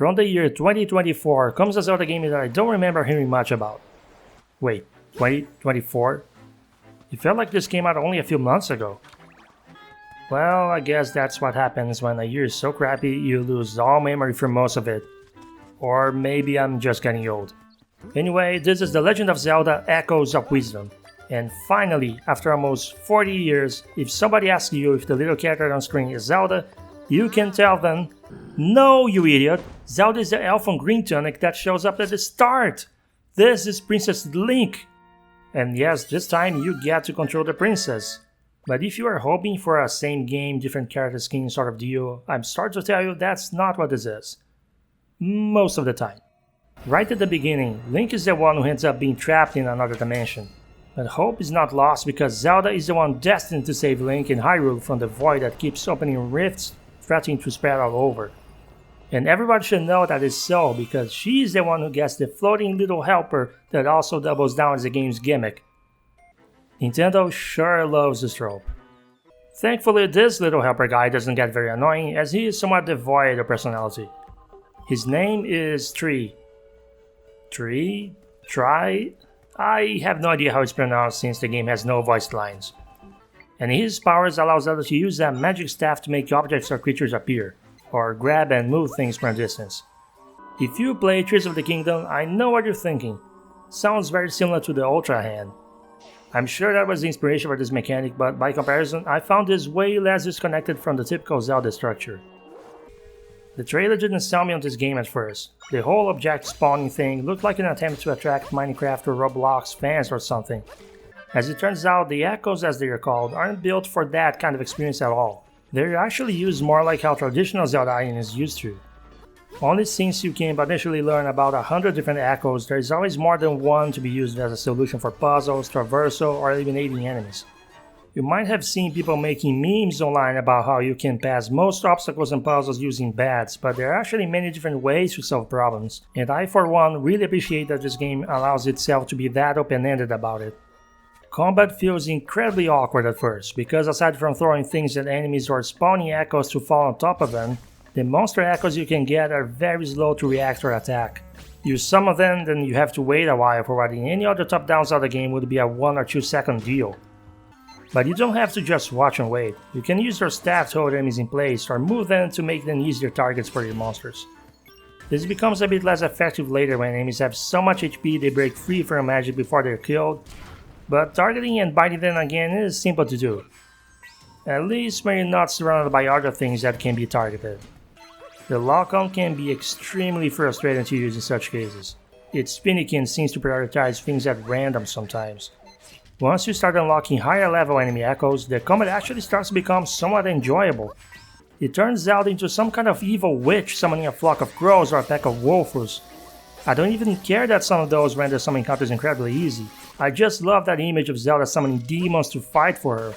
From the year 2024 comes a Zelda game that I don't remember hearing much about. Wait, 2024? It felt like this came out only a few months ago. Well, I guess that's what happens when a year is so crappy you lose all memory for most of it. Or maybe I'm just getting old. Anyway, this is The Legend of Zelda Echoes of Wisdom. And finally, after almost 40 years, if somebody asks you if the little character on screen is Zelda, you can tell them, "No, you idiot! Zelda is the elf on green tunic that shows up at the start! This is Princess Link!" And yes, this time you get to control the princess. But if you are hoping for a same game, different character skin sort of deal, I'm sorry to tell you that's not what this is. Most of the time. Right at the beginning, Link is the one who ends up being trapped in another dimension. But hope is not lost because Zelda is the one destined to save Link and Hyrule from the void that keeps opening rifts, threatening to spread all over. And everybody should know that is so because she is the one who gets the floating little helper that also doubles down as the game's gimmick. Nintendo sure loves this trope. Thankfully, this little helper guy doesn't get very annoying as he is somewhat devoid of personality. His name is Tree. Tree? Try? I have no idea how it's pronounced since the game has no voiced lines. And his powers allows Zelda to use a magic staff to make objects or creatures appear, or grab and move things from a distance. If you play Tears of the Kingdom, I know what you're thinking. Sounds very similar to the Ultra Hand. I'm sure that was the inspiration for this mechanic, but by comparison, I found this way less disconnected from the typical Zelda structure. The trailer didn't sell me on this game at first. The whole object spawning thing looked like an attempt to attract Minecraft or Roblox fans or something. As it turns out, the echoes as they are called aren't built for that kind of experience at all. They're actually used more like how traditional Zelda Island is used to. Only since you can potentially learn about 100 different echoes, there is always more than one to be used as a solution for puzzles, traversal, or eliminating enemies. You might have seen people making memes online about how you can pass most obstacles and puzzles using bats, but there are actually many different ways to solve problems, and I for one really appreciate that this game allows itself to be that open-ended about it. Combat feels incredibly awkward at first, because aside from throwing things at enemies or spawning echoes to fall on top of them, the monster echoes you can get are very slow to react or attack. Use some of them, then you have to wait a while for what in any other top-down Zelda game would be a 1 or 2 second deal. But you don't have to just watch and wait. You can use your staff to hold enemies in place or move them to make them easier targets for your monsters. This becomes a bit less effective later when enemies have so much HP they break free from magic before they're killed, but targeting and biting them again is simple to do. At least when you're not surrounded by other things that can be targeted. The lock-on can be extremely frustrating to use in such cases. It's finicky and seems to prioritize things at random sometimes. Once you start unlocking higher level enemy echoes, the combat actually starts to become somewhat enjoyable. It turns Zelda into some kind of evil witch summoning a flock of crows or a pack of wolfers. I don't even care that some of those render some encounters incredibly easy. I just love that image of Zelda summoning demons to fight for her.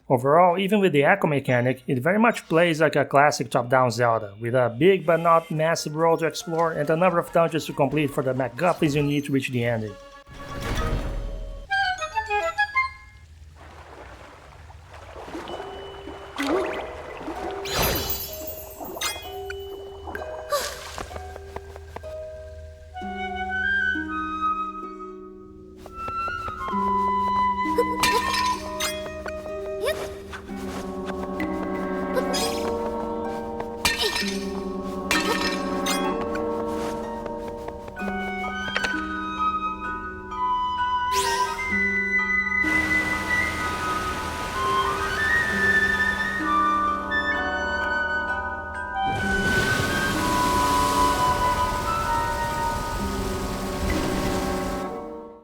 Overall, even with the echo mechanic, it very much plays like a classic top-down Zelda, with a big but not massive world to explore and a number of dungeons to complete for the MacGuffins you need to reach the ending.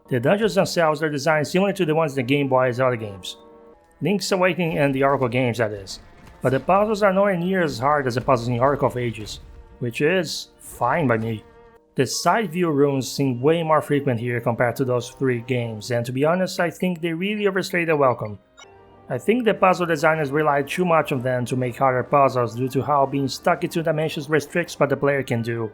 The dungeons themselves are designed similar to the ones in the Game Boy Zelda games. Link's Awakening and the Oracle games, that is. But the puzzles are nowhere near as hard as the puzzles in Oracle of Ages, which is fine by me. The side view rooms seem way more frequent here compared to those 3 games, and to be honest, I think they really overstayed their welcome. I think the puzzle designers relied too much on them to make harder puzzles due to how being stuck in 2 dimensions restricts what the player can do.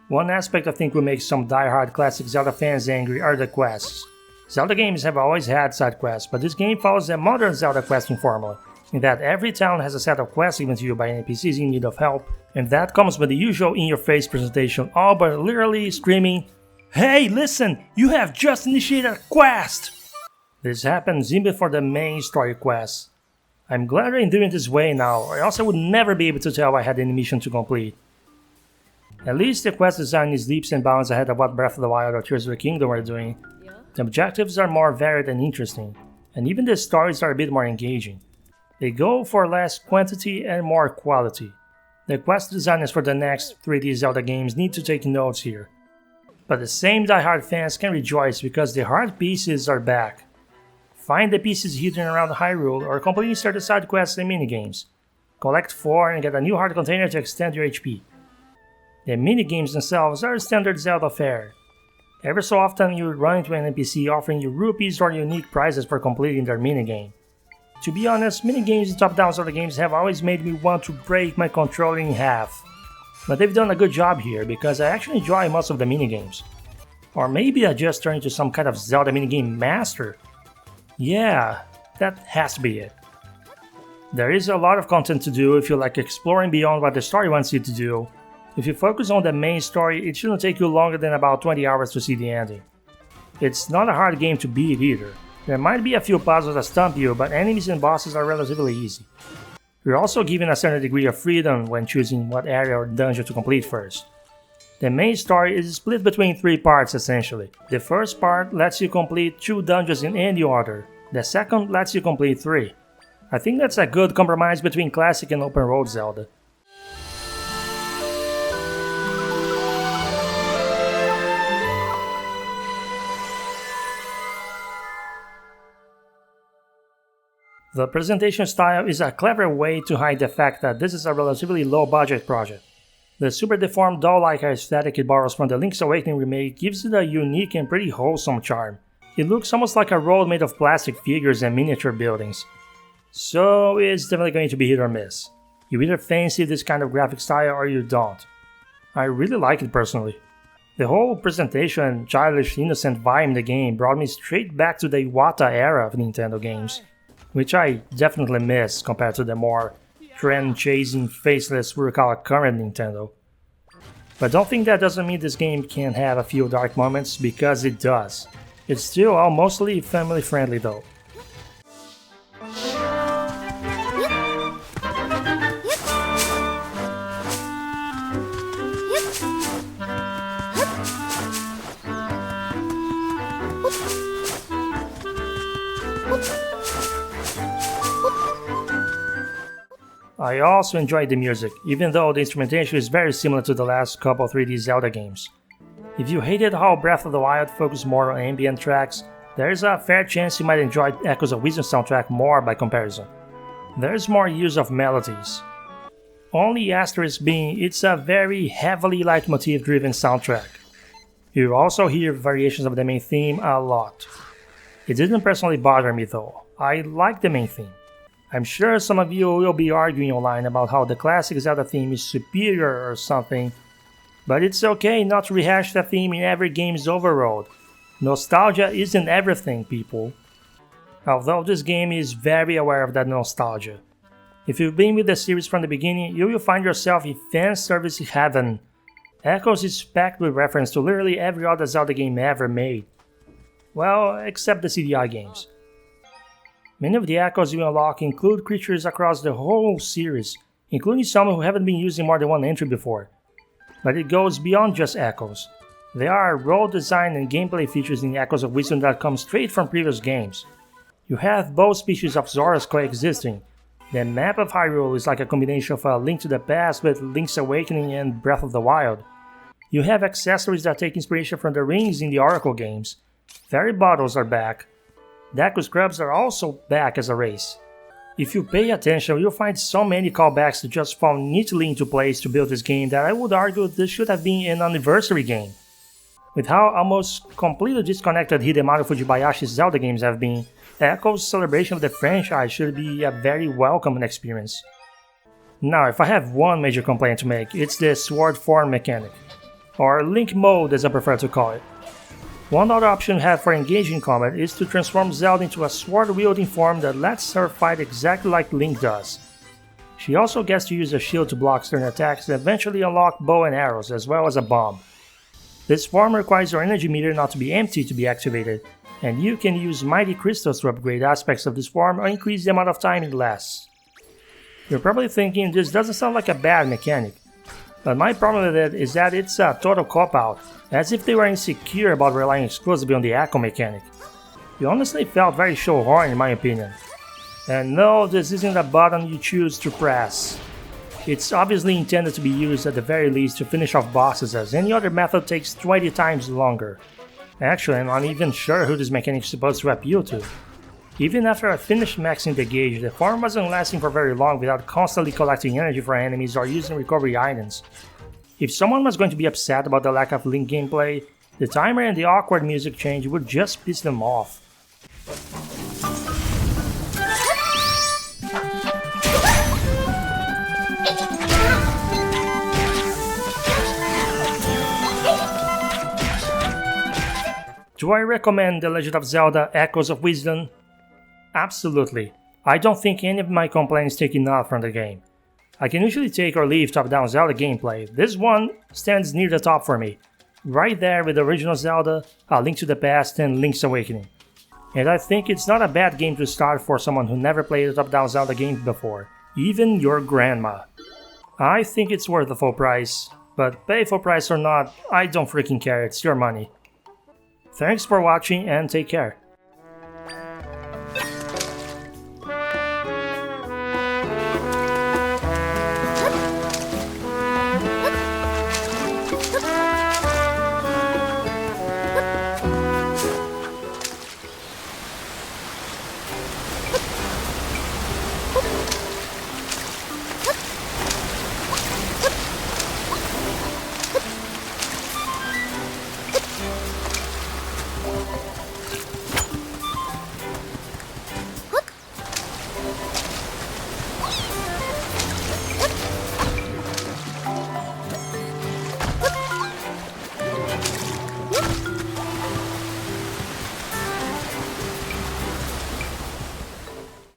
One aspect I think will make some die-hard classic Zelda fans angry are the quests. Zelda games have always had side quests, but this game follows the modern Zelda questing formula, in that every town has a set of quests given to you by NPCs in need of help, and that comes with the usual in-your-face presentation, all but literally screaming, "Hey, listen! You have just initiated a quest!" This happens even before the main story quests. I'm glad I'm doing it this way now, or else I would never be able to tell I had any mission to complete. At least the quest design is leaps and bounds ahead of what Breath of the Wild or Tears of the Kingdom are doing. The objectives are more varied and interesting, and even the stories are a bit more engaging. They go for less quantity and more quality. The quest designers for the next 3D Zelda games need to take notes here. But the same die-hard fans can rejoice because the hard pieces are back. Find the pieces hidden around Hyrule or completely start the side quests and minigames. Collect 4 and get a new heart container to extend your HP. The minigames themselves are standard Zelda fare. Every so often you run into an NPC offering you rupees or unique prizes for completing their minigame. To be honest, minigames in top-down Zelda games have always made me want to break my controller in half. But they've done a good job here because I actually enjoy most of the minigames. Or maybe I just turned into some kind of Zelda minigame master. Yeah, that has to be it. There is a lot of content to do if you like exploring beyond what the story wants you to do. If you focus on the main story, it shouldn't take you longer than about 20 hours to see the ending. It's not a hard game to beat either. There might be a few puzzles that stump you, but enemies and bosses are relatively easy. You're also given a certain degree of freedom when choosing what area or dungeon to complete first. The main story is split between 3 parts essentially. The first part lets you complete 2 dungeons in any order. The second lets you complete 3. I think that's a good compromise between classic and open world Zelda. The presentation style is a clever way to hide the fact that this is a relatively low-budget project. The super deformed doll-like aesthetic it borrows from the Link's Awakening remake gives it a unique and pretty wholesome charm. It looks almost like a road made of plastic figures and miniature buildings. So it's definitely going to be hit or miss. You either fancy this kind of graphic style or you don't. I really like it personally. The whole presentation and childish innocent vibe in the game brought me straight back to the Iwata era of Nintendo games, which I definitely miss compared to the more trend-chasing, faceless Furukawa current Nintendo. But don't think that doesn't mean this game can't have a few dark moments, because it does. It's still all mostly family-friendly though. I also enjoyed the music, even though the instrumentation is very similar to the last couple 3D Zelda games. If you hated how Breath of the Wild focused more on ambient tracks, there's a fair chance you might enjoy Echoes of Wisdom soundtrack more by comparison. There's more use of melodies. Only asterisk being, it's a very heavily leitmotif driven soundtrack. You also hear variations of the main theme a lot. It didn't personally bother me though. I like the main theme. I'm sure some of you will be arguing online about how the classic Zelda theme is superior or something, but it's okay not to rehash that theme in every game's overload. Nostalgia isn't everything, people. Although this game is very aware of that nostalgia. If you've been with the series from the beginning, you will find yourself in fan service heaven. Echoes is packed with reference to literally every other Zelda game ever made. Well, except the CDI games. Many of the echoes you unlock include creatures across the whole series, including some who haven't been using more than one entry before. But it goes beyond just echoes. There are role design and gameplay features in Echoes of Wisdom that come straight from previous games. You have both species of Zoras coexisting. The map of Hyrule is like a combination of A Link to the Past with Link's Awakening and Breath of the Wild. You have accessories that take inspiration from the rings in the Oracle games. Fairy bottles are back. Deku Scrubs are also back as a race. If you pay attention, you'll find so many callbacks that just fall neatly into place to build this game that I would argue this should have been an anniversary game. With how almost completely disconnected Hidemaru Fujibayashi's Zelda games have been, Echo's celebration of the franchise should be a very welcome experience. Now, if I have one major complaint to make, it's the sword form mechanic. or Link mode as I prefer to call it. One other option you have for engaging combat is to transform Zelda into a sword-wielding form that lets her fight exactly like Link does. She also gets to use a shield to block certain attacks and eventually unlock bow and arrows as well as a bomb. This form requires your energy meter not to be empty to be activated, and you can use mighty crystals to upgrade aspects of this form or increase the amount of time it lasts. You're probably thinking this doesn't sound like a bad mechanic, but my problem with it is that it's a total cop-out, as if they were insecure about relying exclusively on the echo mechanic. It honestly felt very show-horn in my opinion. And no, this isn't a button you choose to press. It's obviously intended to be used at the very least to finish off bosses, as any other method takes 20 times longer. Actually, I'm not even sure who this mechanic is supposed to appeal to. Even after I finished maxing the gauge, the farm wasn't lasting for very long without constantly collecting energy for enemies or using recovery items. If someone was going to be upset about the lack of Link gameplay, the timer and the awkward music change would just piss them off. Do I recommend The Legend of Zelda Echoes of Wisdom? Absolutely. I don't think any of my complaints take enough from the game. I can usually take or leave top-down Zelda gameplay. This one stands near the top for me. Right there with the original Zelda, A Link to the Past and Link's Awakening. And I think it's not a bad game to start for someone who never played a top-down Zelda game before. Even your grandma. I think it's worth the full price, but pay full price or not, I don't freaking care, it's your money. Thanks for watching and take care.